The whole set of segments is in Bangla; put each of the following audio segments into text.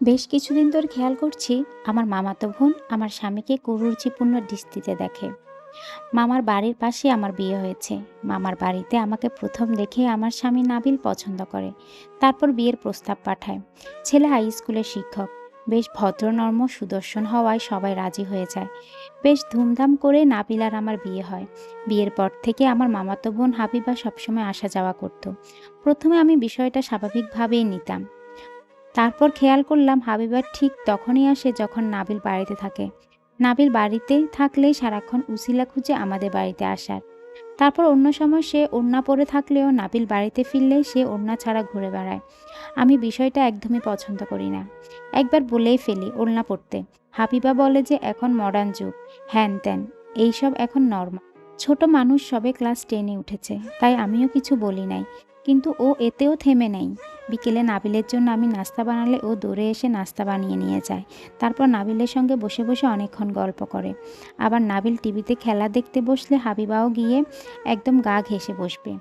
বেশ কিছুদিন ধরে খেয়াল করছি আমার মামাতো বোন আমার স্বামীকে কুরুচিপূর্ণ দৃষ্টিতে দেখে। মামার বাড়ির পাশে আমার বিয়ে হয়েছে। মামার বাড়িতে আমাকে প্রথম দেখে আমার স্বামী নাবিল পছন্দ করে, তারপর বিয়ের প্রস্তাব পাঠায়। ছেলে হাই স্কুলের শিক্ষক, বেশ ভদ্রনর্ম সুদর্শন হওয়ায় সবাই রাজি হয়ে যায়। বেশ ধুমধাম করে নাবিল আর আমার বিয়ে হয়। বিয়ের পর থেকে আমার মামাতো বোন হাবিবা সবসময় আসা যাওয়া করত। প্রথমে আমি বিষয়টা স্বাভাবিকভাবেই নিতাম। তারপর খেয়াল করলাম হাবিবা ঠিক তখনই আসে যখন নাবিল বাড়িতে থাকে। নাবিল বাড়িতে থাকলেই সারাক্ষণ উছিলা খুঁজে আমাদের বাড়িতে আসার। তারপর অন্য সময় সে ওড়না পরে থাকলেও নাবিল বাড়িতে ফিরলেই সে ওড়না ছাড়া ঘুরে বেড়ায়। আমি বিষয়টা একদমই পছন্দ করি না। একবার বলেই ফেলি ওড়না পরতে। হাবিবা বলে যে এখন মডার্ন যুগ, হ্যান ত্যান, এইসব এখন নরমাল। ছোট মানুষ সবে ক্লাস 10-এ উঠেছে, তাই আমিও কিছু বলি নাই। কিন্তু ও এতেও থেমে নেই। বিকেলে নাবিলের জন্য আমি নাস্তা বানালে ও দৌড়ে এসে নাস্তা বানিয়ে নিয়ে যায়। তারপর নাবিলের সঙ্গে বসে বসে অনেকক্ষণ গল্প করে। আবার নাবিল টিভিতে খেলা দেখতে বসলে হাবিবাও গিয়ে একদম গা ঘেঁষে বসবে।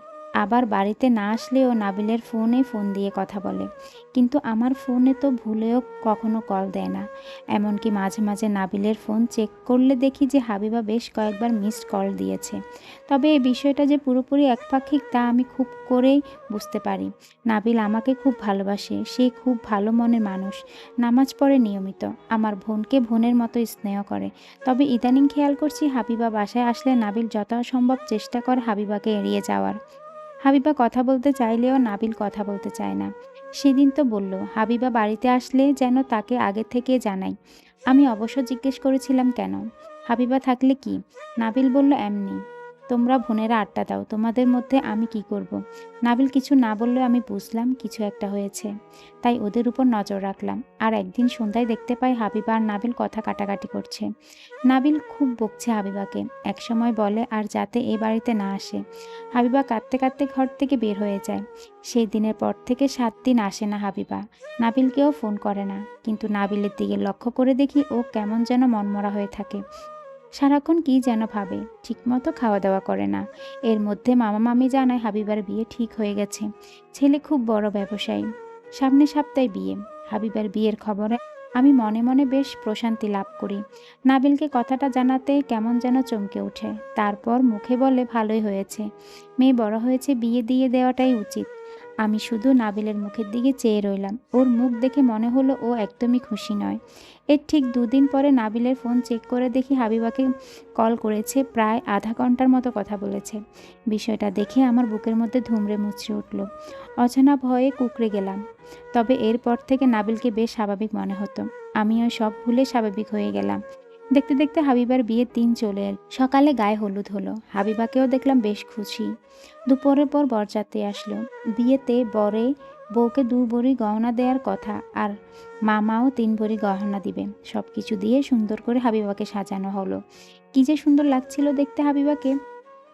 আবার বাড়িতে না আসলেও নাবিলের ফোনে ফোন দিয়ে কথা বলে। কিন্তু আমার ফোনে তো ভুলেও কখনো কল দেয় না। এমনকি মাঝে মাঝে নাবিলের ফোন চেক করলে দেখি যে হাবিবা বেশ কয়েকবার মিসড কল দিয়েছে। তবে এই বিষয়টা যে পুরোপুরি একপাক্ষিক তা আমি খুব করেই বুঝতে পারি। নাবিল আমাকে খুব ভালোবাসে, সে খুব ভালো মনের মানুষ। নামাজ পড়ে নিয়মিত, আমার বোনকে বোনের মতো স্নেহ করে। তবে ইদানিং খেয়াল করছি হাবিবা বাসায় আসলে নাবিল যথাসম্ভব চেষ্টা করে হাবিবাকে এড়িয়ে যাওয়ার। হাবিবা কথা বলতে চাইলেও নাবিল কথা বলতে চায় না। সেদিন তো বলল হাবিবা বাড়িতে আসলে যেন তাকে আগে থেকে জানাই। আমি অবশ্য জিজ্ঞেস করেছিলাম কেন। হাবিবা থাকলে কি? নাবিল বলল এমনি। তোমরা বোনেরা আড্ডা দাও, তোমাদের মধ্যে আমি কি করব। নাবিল কিছু না বললেও আমি বুঝলাম কিছু একটা হয়েছে। তাই ওদের উপর নজর রাখলাম। আর একদিন সন্ধ্যায় দেখতে পাই হাবিবা আর নাবিল কথা কাটাকাটি করছে। নাবিল খুব বকছে হাবিবাকে, একসময় বলে আর যাতে এ বাড়িতে না আসে। হাবিবা কাঁদতে কাঁদতে ঘর থেকে বের হয়ে যায়। সেই দিনের পর থেকে 7 দিন আসে না হাবিবা। নাবিলকেও ফোন করে না। কিন্তু নাবিলের দিকে লক্ষ্য করে দেখি ও কেমন যেন মনমরা হয়ে থাকে। সারাক্ষণ কি যেন ভাবে, ঠিকমতো খাওয়া দাওয়া করে না। এর মধ্যে মামা মামি জানায় হাবিবার বিয়ে ঠিক হয়ে গেছে। ছেলে খুব বড় ব্যবসায়ী। সামনের সপ্তাহে বিয়ে। হাবিবার বিয়ের খবরে আমি মনে মনে বেশ প্রশান্তি লাভ করি। নাবিলকে কথাটা জানাতে কেমন যেন চমকে ওঠে। তারপর মুখে বলে ভালোই হয়েছে, মেয়ে বড় হয়েছে, বিয়ে দিয়ে দেওয়াটাই উচিত। আমি শুধু নাবিলের মুখের দিকে চেয়ে রইলাম। ওর মুখ দেখে মনে হলো ও একদমই খুশি নয়। এর ঠিক 2 দিন পরে নাবিলের ফোন চেক করে দেখি হাবিবাকে কল করেছে, প্রায় আধা ঘন্টার মতো কথা বলেছে। বিষয়টা দেখে আমার বুকের মধ্যে ধুমড়ে মুচড়ে উঠল। অজানা ভয়ে কুঁকড়ে গেলাম। তবে এরপর থেকে নাবিলকে বেশ স্বাভাবিক মনে হতো। আমিও সব ভুলে স্বাভাবিক হয়ে গেলাম। দেখতে দেখতে হাবিবার বিয়ের দিন চলে এল। সকালে গায়ে হলুদ হলো। হাবিবাকেও দেখলাম বেশ খুশি। দুপুরের পর বরযাত্রী আসলো। বিয়েতে বরে বউকে 2 ভরি গয়না দেওয়ার কথা, আর মামাও 3 ভরি গহনা দিবে। সবকিছু দিয়ে সুন্দর করে হাবিবাকে সাজানো হলো। কি যে সুন্দর লাগছিল দেখতে হাবিবাকে।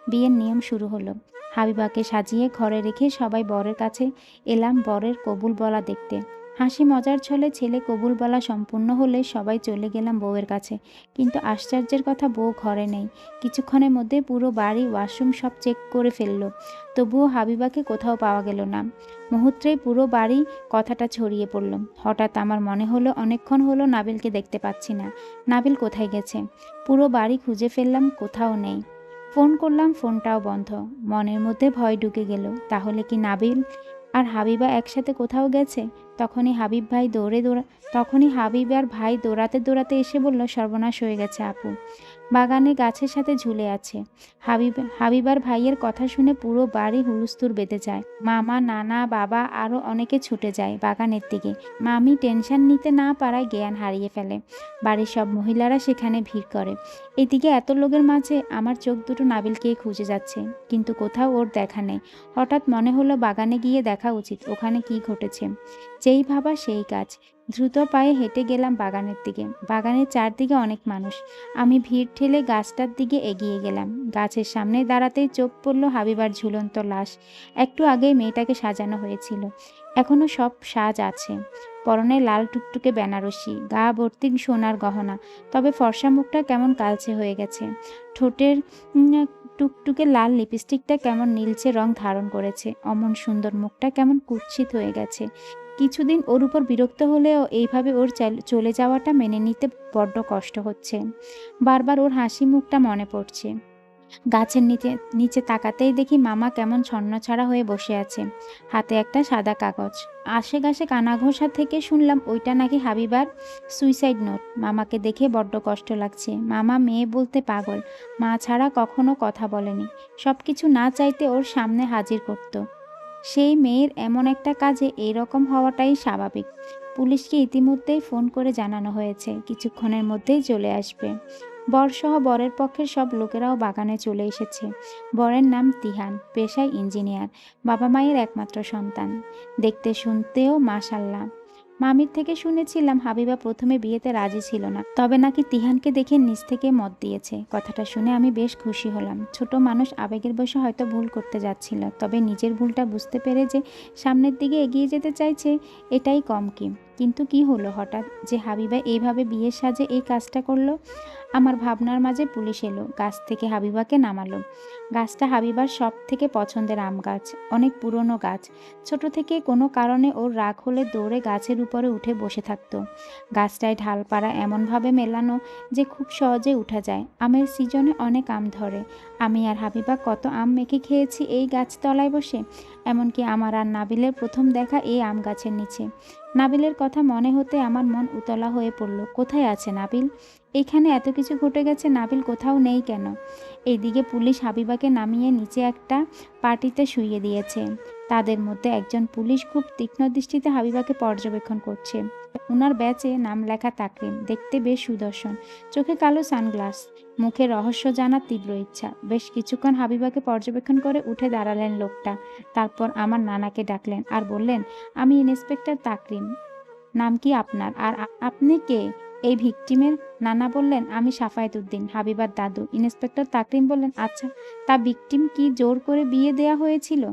বিয়ের নিয়ম শুরু হলো। হাবিবাকে সাজিয়ে ঘরে রেখে সবাই বরের কাছে এলাম বরের কবুল বলা দেখতে। হাসি মজার ছলে ছেলে কবুল বলা সম্পূর্ণ হলে সবাই চলে গেলাম বউয়ের কাছে। কিন্তু আশ্চর্যের কথা, বউ ঘরে নেই। কিছুক্ষণের মধ্যে পুরো বাড়ি ওয়াশরুম সব চেক করে ফেললো। তবুও হাবিবাকে কোথাও পাওয়া গেল না। মুহূর্তেই পুরো বাড়ি কথাটা ছড়িয়ে পড়ল। হঠাৎ আমার মনে হলো অনেকক্ষণ হলো নাবিলকে দেখতে পাচ্ছি না। নাবিল কোথায় গেছে? পুরো বাড়ি খুঁজে ফেললাম, কোথাও নেই। ফোন করলাম, ফোনটাও বন্ধ। মনের মধ্যে ভয় ঢুকে গেল, তাহলে কি নাবিল আর হাবিবা একসাথে কোথাও গেছে? তখনই হাবিব আর ভাই দৌড়াতে দৌড়াতে এসে বলল, সর্বনাশ হয়ে গেছে আপু, বাগানে গাছের সাথে ঝুলে আছে। হাবিবার ভাইয়ের কথা শুনে পুরো বাড়ি হুলস্থুল বেঁধে যায়। মামা, নানা, বাবা আরও অনেকে ছুটে যায় বাগানের দিকে। মামি টেনশন নিতে না পারায় জ্ঞান হারিয়ে ফেলে। বাড়ির সব মহিলারা সেখানে ভিড় করে। এদিকে এত লোকের মাঝে আমার চোখ দুটো নাবিলকেই খুঁজে যাচ্ছে, কিন্তু কোথাও ওর দেখা নেই। হঠাৎ মনে হলো বাগানে গিয়ে দেখা উচিত, ওখানে কি ঘটেছে। যেই ভাবা সেই কাজ। দ্রুত পায়ে হেঁটে গেলাম বাগানের দিকে। বাগানের চারদিকে অনেক মানুষ। আমি ভিড় ঠেলে গাছটার দিকে এগিয়ে গেলাম। গাছের সামনে দাঁড়াতেই চোখ পড়ল হাবিবার ঝুলন্ত লাশ। একটু আগেই মেয়েটাকে সাজানো হয়েছিল, এখনো সব সাজ আছে। পরনে লাল টুকটুকে বেনারসি, গা ভর্তি সোনার গহনা। তবে ফর্সা মুখটা কেমন কালচে হয়ে গেছে। ঠোঁটের টুকটুকে লাল লিপস্টিকটা কেমন নীলচে রং ধারণ করেছে। অমন সুন্দর মুখটা কেমন কুৎসিত হয়ে গেছে। কিছুদিন ওর উপর বিরক্ত হলেও এইভাবে ওর চলে যাওয়াটা মেনে নিতে বড্ড কষ্ট হচ্ছে। বারবার ওর হাসি মুখটা মনে পড়ছে। গাছের নিচে নিচে তাকাতেই দেখি মামা কেমন ছন্নছাড়া হয়ে বসে আছে, হাতে একটা সাদা কাগজ। আশেপাশে কানাঘোষা থেকে শুনলাম ওইটা নাকি হাবিবার সুইসাইড নোট। মামাকে দেখে বড্ড কষ্ট লাগছে। মামা মেয়ে বলতে পাগল, মা ছাড়া কখনো কথা বলেনি, সব কিছু না চাইতে ওর সামনে হাজির করত। সেই মেয়ের এমন একটা কাজে এইরকম হওয়াটাই স্বাভাবিক। পুলিশকে ইতিমধ্যেই ফোন করে জানানো হয়েছে, কিছুক্ষণের মধ্যেই চলে আসবে। বরসহ বরের পক্ষের সব লোকেরাও বাগানে চলে এসেছে। বরের নাম তিহান, পেশায় ইঞ্জিনিয়ার, বাবা মায়ের একমাত্র সন্তান, দেখতে শুনতেও মাশাল্লাহ। মামির থেকে শুনেছিলাম হাবিবা প্রথমে বিয়েতে রাজি ছিল না, তবে নাকি তিহানকে দেখে নিজ থেকে মত দিয়েছে। কথাটা শুনে আমি বেশ খুশি হলাম। ছোট মানুষ আবেগের বশে হয়তো ভুল করতে যাচ্ছিল, তবে নিজের ভুলটা বুঝতে পেরে যে সামনের দিকে এগিয়ে যেতে চাইছে, এটাই কম কি। কিন্তু কি হলো হঠাৎ যে হাবিবা এইভাবে বিয়ের সাজে এই কাজটা করলো? আমার ভাবনার মাঝে পুলিশ এলো, গাছ থেকে হাবিবাকে নামালো। গাছটা হাবিবার সব থেকে পছন্দের আম গাছ, অনেক পুরনো গাছ। ছোট থেকে কোনো কারণে ওর রাগ হলে দৌড়ে গাছের উপরে উঠে বসে থাকতো। গাছটায় ঢালপাড়া এমনভাবে মেলানো যে খুব সহজে উঠা যায়। আমের সিজনে অনেক আম ধরে। আমি আর হাবিবা কত আম মেখে খেয়েছি এই গাছতলায় বসে। এমনকি আমার আর নাবিলের প্রথম দেখা এই আম গাছের নিচে। নাবিলের কথা মনে হতে আমার মন উতলা হয়ে পড়ল। কোথায় আছে নাবিল? এখানে এত কিছু ঘটে গেছে, নাবিল কোথাও নেই কেন? এইদিকে পুলিশ হাবিবাকে নামিয়ে নিচে একটা পার্টিতে শুইয়ে দিয়েছে। তাদের মধ্যে একজন পুলিশ খুব তীক্ষ্ণ দৃষ্টিতে হাবিবাকে পর্যবেক্ষণ করছে। উনার ব্যাচে নাম লেখা তাকরিম, দেখতে বেশ সুদর্শন, চোখে কালো সানগ্লাস, মুখে রহস্য জানার তীব্র ইচ্ছা। বেশ কিছুক্ষণ হাবিবাকে পর্যবেক্ষণ করে উঠে দাঁড়ালেন লোকটা। তারপর আমার নানাকে ডাকলেন আর বললেন, আমি ইন্সপেক্টর তাকরিম। নাম কি আপনার? আর আপনি কে? এই ভিকটিমের? নানা বললেন, আমি সাফায়েত উদ্দিন, হাবিবার দাদু। ইন্সপেক্টর তাকরিম বললেন, আচ্ছা, তা ভিকটিম কি জোর করে বিয়ে দেয়া হয়েছিল?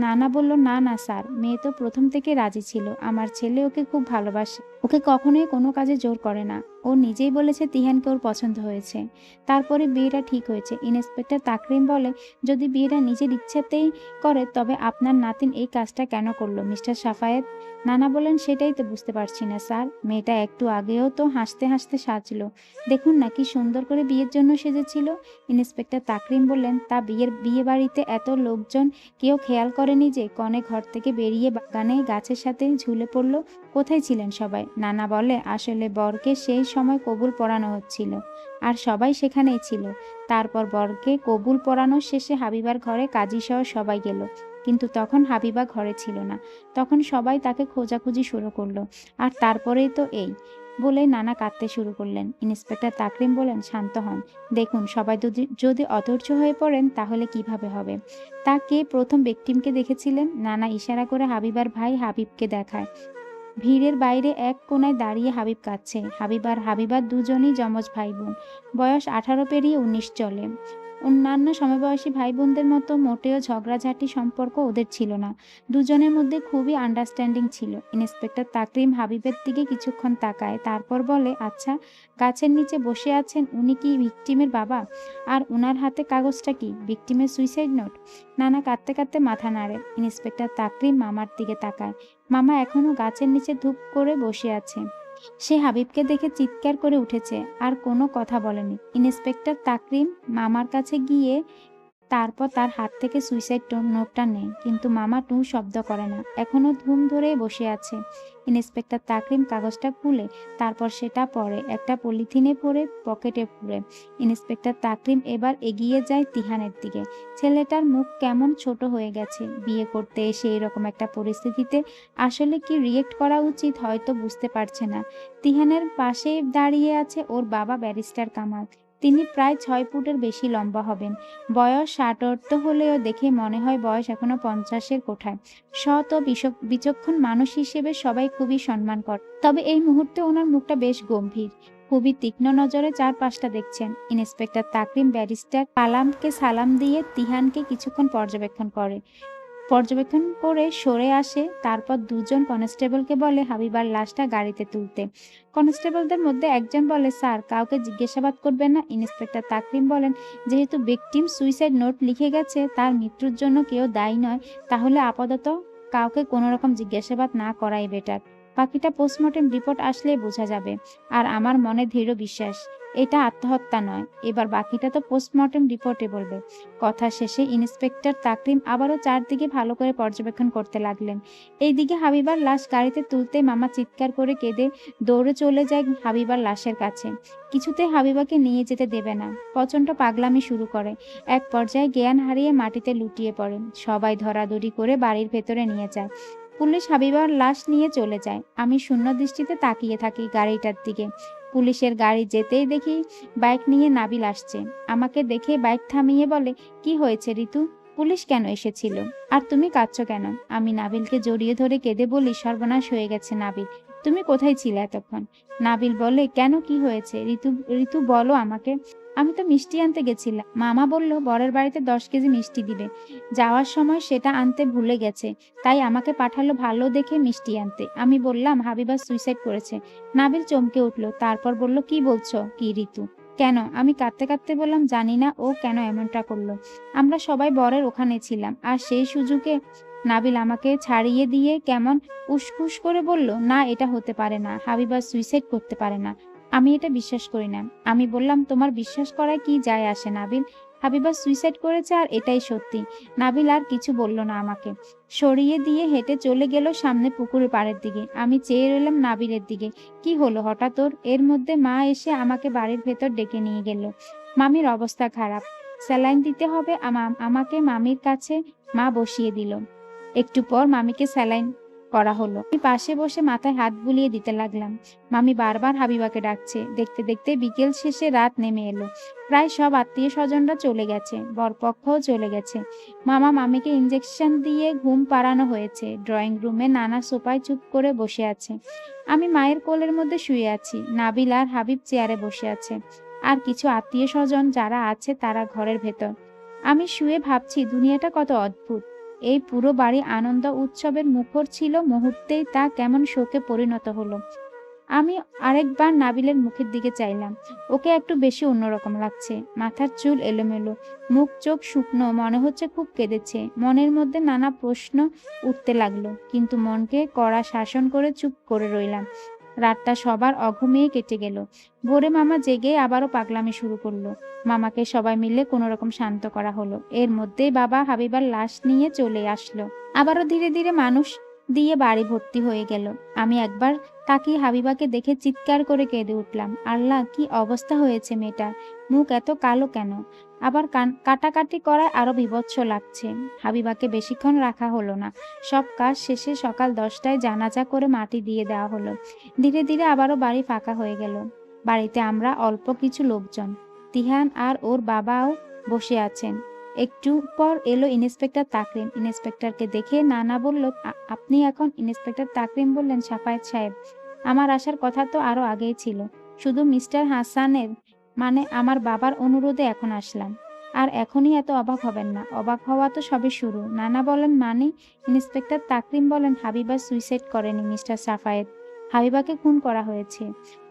নানা বলল, না না স্যার, মেয়ে তো প্রথম থেকে রাজি ছিল। আমার ছেলে ওকে খুব ভালোবাসে, ওকে কখনোই কোনো কাজে জোর করে না। ও নিজেই বলেছে তিহানকে ওর পছন্দ হয়েছে, তারপরে বিয়েটা ঠিক হয়েছে। ইন্সপেক্টর তাকরিম বলে, যদি বিয়েটা নিজের ইচ্ছাতেই করে তবে আপনার নাতিন এই কাজটা কেন করলো মিস্টার সাফায়েত? নানা বলেন, সেটাই তো বুঝতে পারছি না স্যার। মেয়েটা একটু আগেও তো হাসতে হাসতে সাজলো, দেখুন না কি সুন্দর করে বিয়ের জন্য সেজেছিল। ইন্সপেক্টর তাকরিম বললেন, তা বিয়ে বাড়িতে এত লোকজন, কেউ খেয়াল করেনি যে কনে ঘর থেকে বেরিয়ে বাগানে গাছের সাথে ঝুলে পড়লো? কোথায় ছিলেন সবাই? নানা বলে, আসলে বরকে সেই সময় কবুল পড়ানো হচ্ছিল, আর সবাই সেখানেই ছিল। তারপর বরকে কবুল পড়ানো শেষে হাবিবার ঘরে কাজী সহ সবাই গেল, কিন্তু তখন হাবিবা ঘরে ছিল না। তখন সবাই তাকে খোঁজাখুঁজি শুরু করলো, আর তারপরেই তো এই বলে নানা কাঁদতে শুরু করলেন। ইন্সপেক্টর তাকরিম বলেন, শান্ত হন, দেখুন সবাই যদি অধৈর্য হয়ে পড়েন তাহলে কিভাবে হবে? তা কে প্রথম ভিকটিমকে দেখেছিলেন? নানা ইশারা করে হাবিবার ভাই হাবিবকে দেখায়। ভিড়ের বাইরে এক কোণায় দাঁড়িয়ে হাবিব কাঁদছে। হাবিবার দুজনই যমজ ভাই বোন, বয়স 18 পেরিয়ে 19 চলে। অন্যান্য সমবয়সী ভাই বোনদের মতো মোটেও ঝগড়াঝাটি সম্পর্ক ওদের ছিল না। দুজনের মধ্যে খুবই আন্ডারস্ট্যান্ডিং ছিল। ইন্সপেক্টর তাকরিম হাবিবের দিকে কিছুক্ষণ তাকায়, তারপর বলে, আচ্ছা, গাছের নিচে বসে আছেন উনি কি ভিকটিমের বাবা? আর উনার হাতে কাগজটা কি? ভিকটিমের সুইসাইড নোট? নানা কাঁদতে কাঁদতে মাথা নাড়ে। ইন্সপেক্টর তাকরিম মামার দিকে তাকায়। মামা এখনো গাছের নিচে ধূপ করে বসে আছে। সে হাবিবকে দেখে চিৎকার করে উঠেছে, আর কোনো কথা বলেনি। ইন্সপেক্টর তাকরিম মামার কাছে গিয়ে তারপর তার হাত থেকে সুইসাইড নোটটা নেয়, কিন্তু মামা টু শব্দ করে না, এখনো ধুম ধরেই বসে আছে। ইন্সপেক্টর তাকরিম কাগজটা খুলে তারপর সেটা পড়ে, একটা পলিথিনে ভরে পকেটে পুরে। ইন্সপেক্টর তাকরিম এবার এগিয়ে যায় তিহানের দিকে। ছেলেটার মুখ কেমন ছোট হয়ে গেছে। বিয়ে করতে এসে এরকম একটা পরিস্থিতিতে আসলে কি রিয়েক্ট করা উচিত হয়তো বুঝতে পারছে না। তিহানের পাশে দাঁড়িয়ে আছে ওর বাবা ব্যারিস্টার কামাল। তিনি প্রায় 6 ফুটের বেশি লম্বা হবেন। বয়স 60 হলেও দেখে মনে হয় বয়স এখনো 50-এর কোঠায়। সৎ ও বিচক্ষণ মানুষ হিসেবে সবাই খুবই সম্মান করে, তবে এই মুহূর্তে ওনার মুখটা বেশ গম্ভীর, খুবই তীক্ষ্ণ নজরে চারপাশটা দেখছেন। ইন্সপেক্টর তাকরিম ব্যারিস্টার কালামকে সালাম দিয়ে তিহানকে কিছুক্ষণ পর্যবেক্ষণ করে সরে আসে। তারপর দুজন কনস্টেবলকে বলে হাবিবার লাশটা গাড়িতে তুলতে। কনস্টেবলদের মধ্যে একজন বলে, স্যার, কাউকে জিজ্ঞাসাবাদ করবেন না। ইন্সপেক্টর তাকরিম বলেন, যেহেতু ভিকটিম সুইসাইড নোট লিখে গেছে, তার মৃত্যুর জন্য কেউ দায়ী নয়, তাহলে আপাতত কাউকে কোনো রকম জিজ্ঞাসাবাদ না করাই বেটার। বাকিটা পোস্টমর্টেম রিপোর্ট আসলেই বোঝা যাবে। আর আমার মনে দৃঢ় বিশ্বাস এটা আত্মহত্যা নয়। এবার বাকিটা তো পোস্টমর্টেম রিপোর্টে বলবে। কথা শেষে ইন্সপেক্টর তাকরিম আবারও চারদিকে ভালো করে পর্যবেক্ষণ করতে লাগলেন। এইদিকে হাবিবার লাশ গাড়িতে তুলতেই মামা চিৎকার করে কেঁদে দৌড়ে চলে যায় হাবিবার লাশের কাছে। কিছুতেই হাবিবাকে নিয়ে যেতে দেবে না। প্রচণ্ড পাগলামি শুরু করে। এক পর্যায়ে জ্ঞান হারিয়ে মাটিতে লুটিয়ে পড়ে। সবাই ধরাধরি করে বাড়ির ভেতরে নিয়ে যায়। পুলিশ হাবিবার লাশ নিয়ে চলে যায়। আমি শূন্য দৃষ্টিতে তাকিয়ে থাকি গাড়িটার দিকে। পুলিশের গাড়ি যেতেই দেখি বাইক নিয়ে নাবিল আসছে। আমাকে দেখে বাইক থামিয়ে বলে, কি হয়েছে ঋতু? পুলিশ কেন এসেছিল? আর তুমি কাঁদছো কেন? আমি নাবিলকে জড়িয়ে ধরে কেঁদে বলি, সর্বনাশ হয়ে গেছে নাবিল, তুমি কোথায় ছিলে এতক্ষণ? নাবিল বলে, কেন, কি হয়েছে? ঋতু ঋতু বলো আমাকে। আমি তো মিষ্টি আনতে গেছিলাম। মামা বলল বরের বাড়িতে 10 কেজি মিষ্টি দিবে। যাওয়ার সময় সেটা আনতে ভুলে গেছে, তাই আমাকে পাঠালো ভালো দেখে মিষ্টি আনতে। আমি বললাম হাবিবা সুইসাইড করেছে। নাবিল চমকে উঠল, তারপর বলল, কি বলছো কি ঋতু? কেন? আমি কাঁদতে কাঁদতে বললাম, জানি না ও কেন এমনটা করলো। আমরা সবাই বরের ওখানে ছিলাম, আর সেই সুযোগে নাবিল আমাকে ছাড়িয়ে দিয়ে কেমন উসখুস করে বলল, না এটা হতে পারে না, হাবিবা সুইসাইড করতে পারে না। আমি এটা বিশ্বাস করি না। আমি বললাম, তোমার বিশ্বাস করায় কি যায় আসে নাবিল? হাবিবা সুইসাইড করেছে আর এটাই সত্যি। নাবিল আর কিছু বলল না, আমাকে সরিয়ে দিয়ে হেঁটে চলে গেল সামনে পুকুরের পাড়ের দিকে। আমি চেয়ে রইলাম নাবিলের দিকে। কি হলো হঠাৎ ওর? এর মধ্যে মা এসে আমাকে বাড়ির ভেতর ডেকে নিয়ে গেল। মামির অবস্থা খারাপ, স্যালাইন দিতে হবে। আমাকে মামির কাছে মা বসিয়ে দিল। একটু পর মামিকে স্যালাইন করা হলো। আমি পাশে বসে মাথায় হাত বুলিয়ে দিতে লাগলাম। মামি বারবার হাবিবাকে ডাকছে। দেখতে দেখতে বিকেল শেষে রাত নেমে এলো। প্রায় সব আত্মীয় স্বজনরা চলে গেছে, বরপক্ষও চলে গেছে। মামা মামিকে ইঞ্জেকশন দিয়ে ঘুম পাড়ানো হয়েছে। ড্রয়িং রুমে নানা সোফায় চুপ করে বসে আছে। আমি মায়ের কোলের মধ্যে শুয়ে আছি। নাবিল আর হাবিব চেয়ারে বসে আছে। আর কিছু আত্মীয় স্বজন যারা আছে তারা ঘরের ভেতর। আমি শুয়ে ভাবছি দুনিয়াটা কত অদ্ভুত। এই পুরো বাড়ি আনন্দ উৎসবের মুখর ছিল, মুহূর্তেই তা কেমন শোকে পরিণত হলো। আমি আরেকবার নাবিলের মুখের দিকে চাইলাম। ওকে একটু বেশি অন্যরকম লাগছে। মাথার চুল এলোমেলো, মুখ চোখ শুকনো, মনে হচ্ছে খুব কেঁদেছে। মনের মধ্যে নানা প্রশ্ন উঠতে লাগলো, কিন্তু মনকে কড়া শাসন করে চুপ করে রইলাম। রাতটা সবার অঘুমিয়ে কেটে গেল। ভোরে মামা জেগে আবারও পাগলামি শুরু করলো। মামাকে সবাই মিলে কোনো রকম শান্ত করা হলো। এর মধ্যেই বাবা হাবিবার লাশ নিয়ে চলে আসলো। আবারও ধীরে ধীরে মানুষ দিয়ে বাড়ি ভর্তি হয়ে গেল। আমি একবার তাকিয়ে হাবিবাকে দেখে চিৎকার করে কেঁদে উঠলাম, আল্লাহ, কি অবস্থা হয়েছে মেয়েটার! মুখ এত কালো কেন? আবার কাটাকাটি করায় আরো বীভৎস লাগছে। হাবিবাকে বেশিক্ষণ রাখা হলো না। সব কাজ শেষে সকাল 10টায় জানাজা করে মাটি দিয়ে দেওয়া হলো। ধীরে ধীরে আবারও বাড়ি ফাঁকা হয়ে গেল। বাড়িতে আমরা অল্প কিছু লোকজন। তিহান আর ওর বাবাও বসে আছেন। একটু পর এলো ইন্সপেক্টর তাকরিম। ইন্সপেক্টরকে দেখে নানা বলল, আপনি এখন? ইন্সপেক্টর তাকরিম বললেন, সাফায়েত সাহেব, আমার আসার কথা তো আরো আগেই ছিল। শুধু মিস্টার হাসানের, মানে আমার বাবার অনুরোধে এখন আসলাম। আর এখনই এত অবাক হবেন না, অবাক হওয়া তো সবে শুরু। নানা বলেন, মানে? ইন্সপেক্টর তাকরিম বলেন, হাবিবা সুইসাইড করেনি মিস্টার সাফায়েত, হাবিবাকে খুন করা হয়েছে।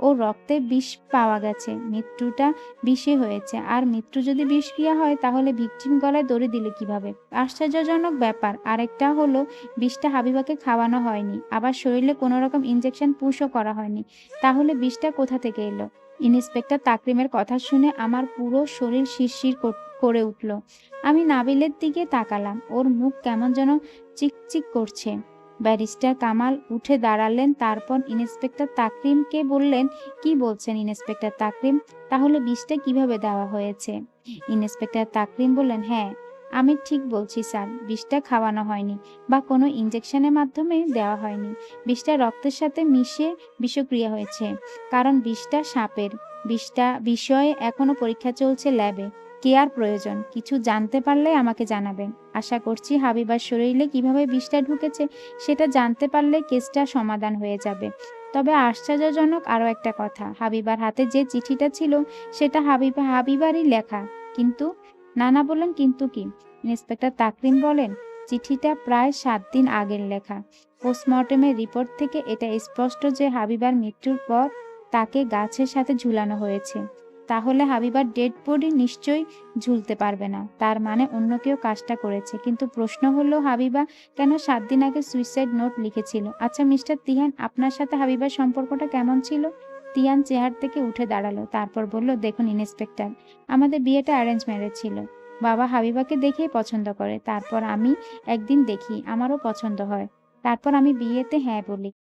ওর রক্তে বিষ পাওয়া গেছে। মৃত্যুটা বিষে হয়েছে। আর মৃত্যু যদি বিষক্রিয়া হয় তাহলে ভিকটিম গলায় দড়ি দিল কিভাবে? আশ্চর্যজনক ব্যাপার। আরেকটা হলো, বিষটা হাবিবাকে খাওয়ানো হয়নি, আবার শরীরে কোনো রকম ইনজেকশন পুশও করা হয়নি। তাহলে বিষটা কোথা থেকে এলো? ইন্সপেক্টর তাকরিমের কথা শুনে আমার পুরো শরীর শিরশির করে উঠল। আমি নাবিলের দিকে তাকালাম। ওর মুখ কেমন যেন চিকচিক করছে। ব্যারিস্টার কামাল উঠে দাঁড়ালেন। তারপর ইন্সপেক্টর তাকরিমকে বললেন, কি বলছেন ইন্সপেক্টর তাকরিম? তাহলে বিষটা কিভাবে দেওয়া হয়েছে? ইন্সপেক্টর তাকরিম বললেন, হ্যাঁ, আমি ঠিক বলছি স্যার, বিষটা খাওয়ানো হয়নি বা কোনো ইনজেকশনের মাধ্যমে দেওয়া হয়নি। বিষটা রক্তের সাথে মিশে বিষক্রিয়া হয়েছে। কারণ বিষটা সাপের। বিষয়ে এখনো পরীক্ষা চলছে ল্যাবে। কেয়ার প্রয়োজন। কিছু জানতে পারলে আমাকে জানাবেন। আশা করছি হাবিবার শরীরে কিভাবে বিষটা ঢুকেছে সেটা জানতে পারলে কেসটা সমাধান হয়ে যাবে। তবে আশ্চর্যজনক আরও একটা কথা, হাবিবার হাতে যে চিঠিটা ছিল সেটা হাবিবারই লেখা। কিন্তু? নানা বললেন, কিন্তু কি? ইন্সপেক্টর তাকরিম বলেন, চিঠিটা প্রায় 7 দিন আগের লেখা। পোস্টমর্টেমের রিপোর্ট থেকে এটা স্পষ্ট যে হাবিবার মৃত্যুর পর তাকে গাছের সাথে ঝুলানো হয়েছে। তাহলে হাবিবার ডেড বডি নিশ্চয়ই ঝুলতে পারবে না। তার মানে অন্য কেউ কাজটা করেছে। কিন্তু প্রশ্ন হলো হাবিবা কেন 7 দিন আগে সুইসাইড নোট লিখেছিল? আচ্ছা মিস্টার তিহান, আপনার সাথে হাবিবার সম্পর্কটা কেমন ছিল? তিয়ান চেয়ার থেকে উঠে দাঁড়ালো। তারপর বলল, দেখুন ইন্সপেক্টর, আমাদের বিয়েটা অ্যারেঞ্জ ম্যারেজ ছিল। বাবা হাবিবাকে দেখেই পছন্দ করে। তারপর আমি একদিন দেখি, আমারও পছন্দ হয়। তারপর আমি বিয়েতে হ্যাঁ বলি।